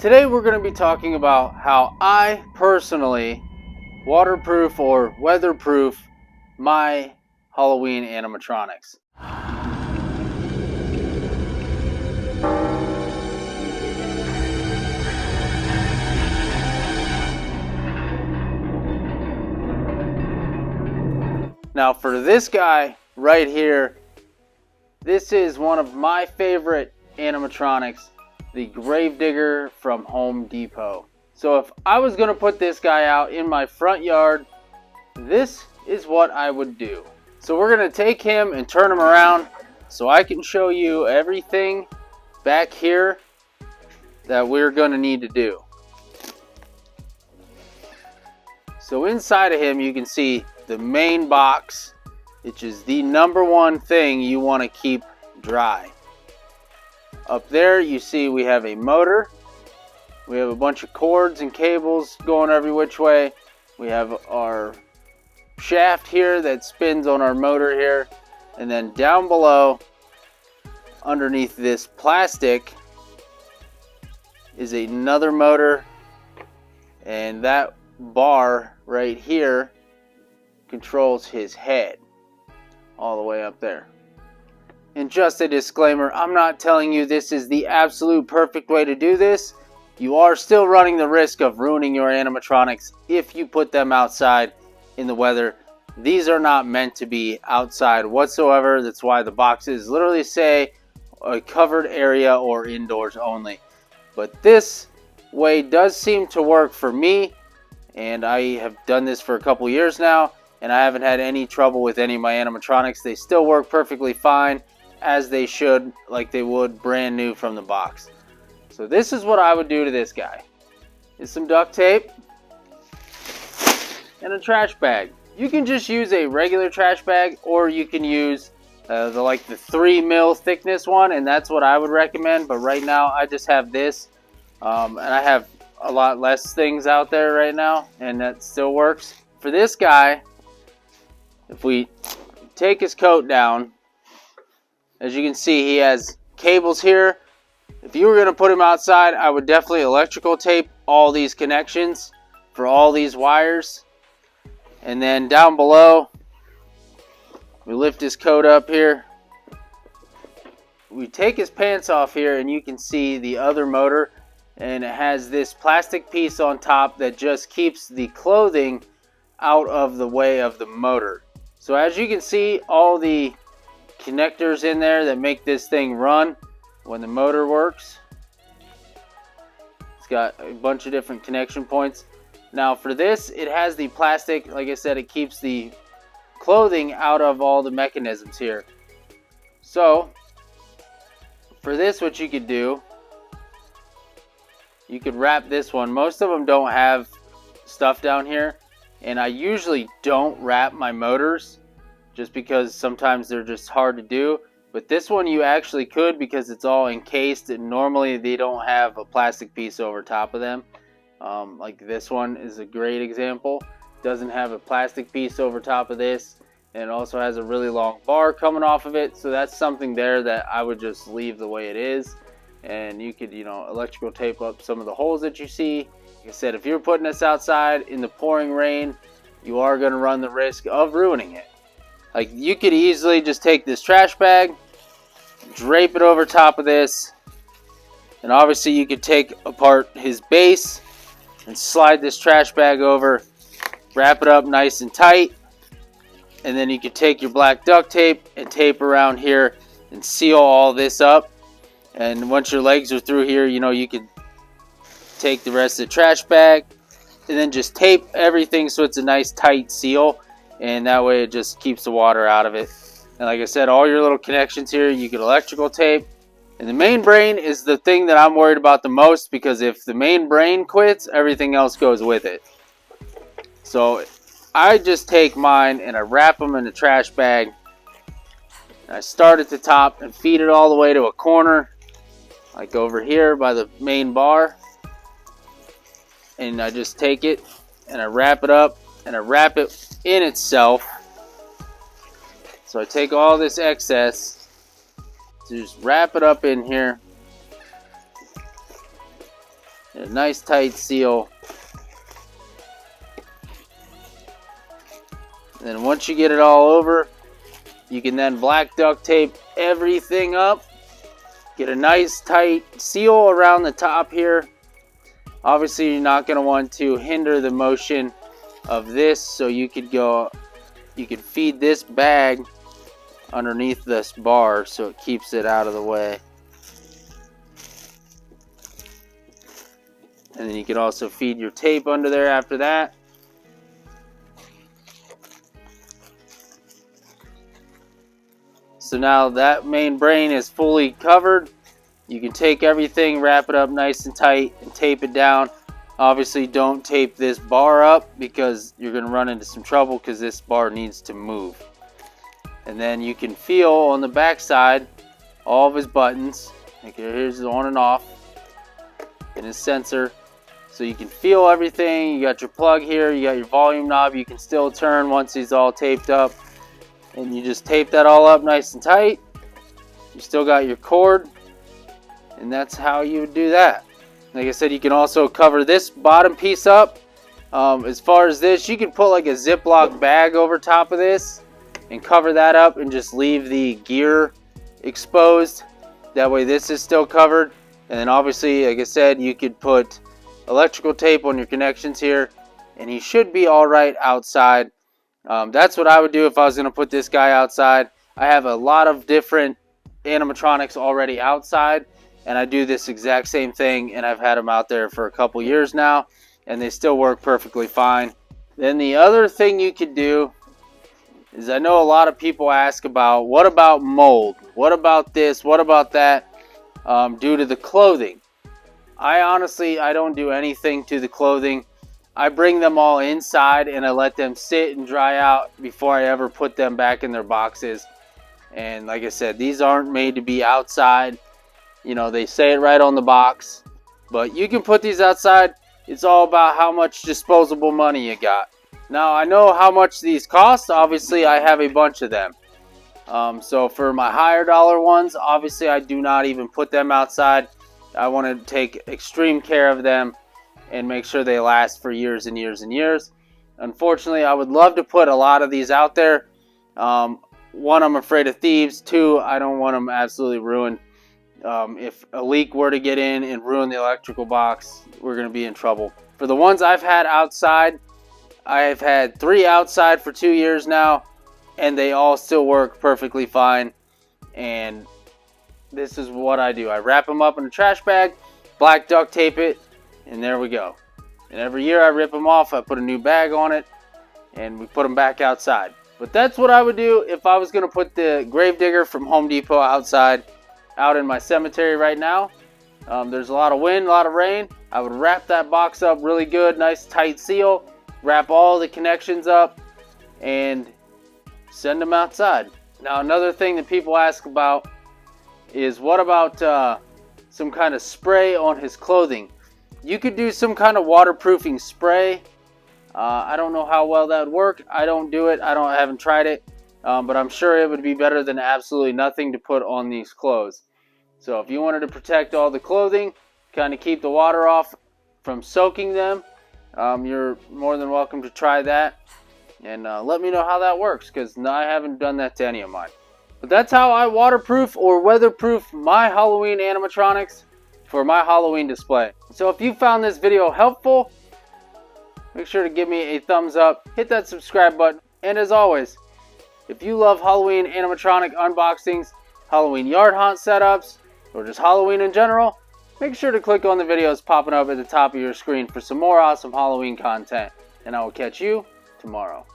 Today we're going to be talking about how I personally waterproof or weatherproof my Halloween animatronics. Now for this guy right here, this is one of my favorite animatronics, the Gravedigger from Home Depot. So if I was going to put this guy out in my front yard, this is what I would do. So we're going to take him and turn him around so I can show you everything back here that we're going to need to do. So inside of him you can see the main box, which is the number one thing you want to keep dry. Up there you see we have a motor. We have a bunch of cords and cables going every which way. We have our shaft here that spins on our motor here. And then down below, underneath this plastic, is another motor. And that bar right here controls his head all the way up there. And just a disclaimer, I'm not telling you this is the absolute perfect way to do this. You are still running the risk of ruining your animatronics if you put them outside in the weather. These are not meant to be outside whatsoever. That's why the boxes literally say a covered area or indoors only. But this way does seem to work for me, and I have done this for a couple years now, and I haven't had any trouble with any of my animatronics. They still work perfectly fine, as they should, like they would brand new from the box. So this is what I would do to this guy. Is some duct tape and a trash bag. You can just use a regular trash bag, or you can use the 3 mil thickness one, and that's what I would recommend. But right now I just have this, and I have a lot less things out there right now, and that still works. For this guy, if we take his coat down, as you can see, he has cables here. If you were going to put him outside, I would definitely electrical tape all these connections for all these wires. And then down below, we lift his coat up here. We take his pants off here, and you can see the other motor. And it has this plastic piece on top that just keeps the clothing out of the way of the motor. So as you can see, all the connectors in there that make this thing run when the motor works. It's got a bunch of different connection points. Now for this, it has the plastic, like I said, it keeps the clothing out of all the mechanisms here. So for this, what you could do, you could wrap this one. Most of them don't have stuff down here, and I usually don't wrap my motors just because sometimes they're just hard to do. But this one you actually could, because it's all encased, and normally they don't have a plastic piece over top of them. Like this one is a great example. Doesn't have a plastic piece over top of this, and it also has a really long bar coming off of it. So that's something there that I would just leave the way it is. And you could, electrical tape up some of the holes that you see. Like I said, if you're putting this outside in the pouring rain, you are going to run the risk of ruining it. Like, you could easily just take this trash bag, drape it over top of this, and obviously you could take apart his base and slide this trash bag over, wrap it up nice and tight, and then you could take your black duct tape and tape around here and seal all this up. And once your legs are through here, you could take the rest of the trash bag and then just tape everything so it's a nice tight seal. And that way it just keeps the water out of it. And like I said, all your little connections here, you can electrical tape. And the main brain is the thing that I'm worried about the most, because if the main brain quits, everything else goes with it. So I just take mine and I wrap them in a trash bag. And I start at the top and feed it all the way to a corner, like over here by the main bar. And I just take it and I wrap it up, and I wrap it in itself. So I take all this excess, just wrap it up in here, A nice tight seal. And then once you get it all over, you can then black duct tape everything up. Get a nice tight seal around the top here. Obviously, you're not going to want to hinder the motion of this, so you could feed this bag underneath this bar so it keeps it out of the way. And then you can also feed your tape under there after that. So now that main brain is fully covered. You can take everything, wrap it up nice and tight, and tape it down. Obviously, don't tape this bar up because you're going to run into some trouble because this bar needs to move. And then you can feel on the back side all of his buttons. Like here's the on and off and his sensor. So you can feel everything. You got your plug here. You got your volume knob. You can still turn once he's all taped up. And you just tape that all up nice and tight. You still got your cord. And that's how you would do that. Like I said, you can also cover this bottom piece up. As far as this, you can put like a Ziploc bag over top of this and cover that up and just leave the gear exposed. That way this is still covered. And then obviously, like I said, you could put electrical tape on your connections here. And he should be all right outside. That's what I would do if I was going to put this guy outside. I have a lot of different animatronics already outside. And I do this exact same thing, and I've had them out there for a couple years now, and they still work perfectly fine. Then the other thing you could do is, I know a lot of people ask about, what about mold? What about this? What about that? Due to the clothing. I don't do anything to the clothing. I bring them all inside, and I let them sit and dry out before I ever put them back in their boxes. And like I said, these aren't made to be outside. You know, they say it right on the box, but you can put these outside. It's all about how much disposable money you got. Now, I know how much these cost. Obviously, I have a bunch of them. So for my higher dollar ones, obviously, I do not even put them outside. I want to take extreme care of them and make sure they last for years and years and years. Unfortunately, I would love to put a lot of these out there. One, I'm afraid of thieves. Two, I don't want them absolutely ruined. If a leak were to get in and ruin the electrical box, we're going to be in trouble. For the ones I've had outside, I've had 3 outside for 2 years now, and they all still work perfectly fine. And this is what I do. I wrap them up in a trash bag, black duct tape it, and there we go. And every year I rip them off, I put a new bag on it, and we put them back outside. But that's what I would do if I was going to put the Gravedigger from Home Depot outside. Out in my cemetery right now. There's a lot of wind, a lot of rain. I would wrap that box up really good, nice tight seal, wrap all the connections up, and send them outside. Now, another thing that people ask about is, what about some kind of spray on his clothing? You could do some kind of waterproofing spray. I don't know how well that would work. I don't do it. I haven't tried it. But I'm sure it would be better than absolutely nothing to put on these clothes. So if you wanted to protect all the clothing, kind of keep the water off from soaking them, you're more than welcome to try that. And let me know how that works, because I haven't done that to any of mine. But that's how I waterproof or weatherproof my Halloween animatronics for my Halloween display. So if you found this video helpful, make sure to give me a thumbs up, hit that subscribe button, and as always, if you love Halloween animatronic unboxings, Halloween yard haunt setups, or just Halloween in general, make sure to click on the videos popping up at the top of your screen for some more awesome Halloween content. And I will catch you tomorrow.